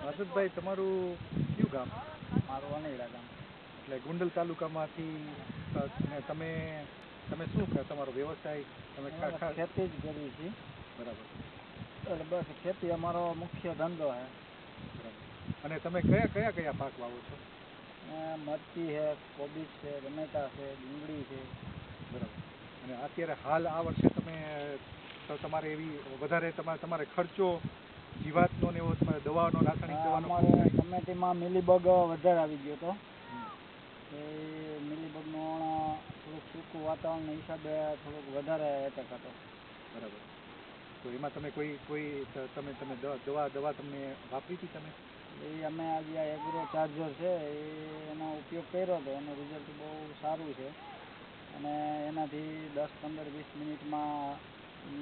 હર્ષદભાઈ, તમારું કયું ગામ? મારું અનેડા ગામ. એટલે ગોંડલ તાલુકામાંથી ને તમે તમે શું તમારો વ્યવસાય? તમે ખેતી જ કરીએ છીએ. બરાબર. એટલે બસ ખેતી અમારો મુખ્ય ધંધો છે. બરાબર. અને તમે કયા કયા કયા પાક વાવો છો? મરચી છે, કોબીજ છે, ટમેટા છે, ડુંગળી છે. બરાબર. અને અત્યારે હાલ આ વર્ષે તમે તો તમારે એવી વધારે તમારે ખર્ચો જીવાતનો ને એવો દવાનો રાસાયણિક દવાનો અમારે ટમેટીમાં મિલીબગ વધારે આવી ગયો હતો. એ મિલીબગનો થોડુંક સૂકું વાતાવરણના હિસાબે થોડુંક વધારે એટેક હતો. બરાબર. તો એમાં તમે તમે દવા તમને વાપરી હતી તમે? એ અમે આજે આ એગ્રો ચાર્જર છે એનો ઉપયોગ કર્યો હતો. એનું રિઝલ્ટ બહુ સારું છે અને એનાથી 10, 15, 20 મિનિટમાં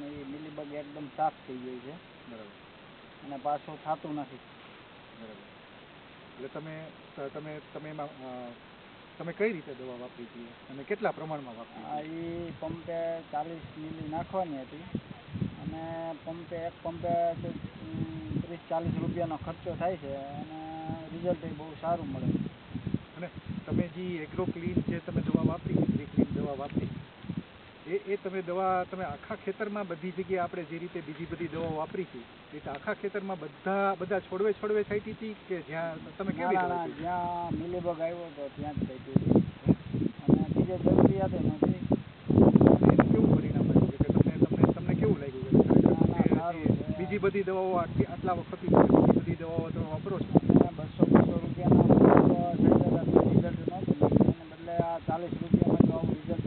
એ મિલીબગ એકદમ સાફ થઈ જાય છે. બરાબર. અને પાછું થતું નથી. બરાબર. એટલે તમે એમાં તમે કઈ રીતે દવા વાપરી હતી અને કેટલા પ્રમાણમાં વાપરી? એ પંપે 40 મિલી નાખવાની હતી અને એક પંપે 30-40 રૂપિયાનો ખર્ચો થાય છે અને રિઝલ્ટ એ બહુ સારું મળે. અને તમે જે એગ્રો ક્લીન જે તમે દવા વાપરી, ક્લીન દવા વાપરી, એ તમે દવા તમે આખા ખેતરમાં બધી જગ્યાએ આપણે જે રીતે બીજી બધી દવાઓ વાપરી હતી એ રીતે આખા ખેતરમાં બધા છોડવે થઈ હતી કે જ્યાં તમે કેવી રીતે? જ્યાં મિલીબગ આવ્યો હતો ત્યાં જ થઈ હતી અને બીજે જરૂરિયાત નથી. એનું કેવું પરિણામ આવ્યું કે તમને કેવું લાગ્યું? બીજી બધી દવાઓ આટલા વખતથી બીજી બધી દવાઓ તમે વાપરો છો? 200 રૂપિયાના રિઝલ્ટ નહોતું, એને બદલે આ 40 રૂપિયામાં જો આવું રિઝલ્ટ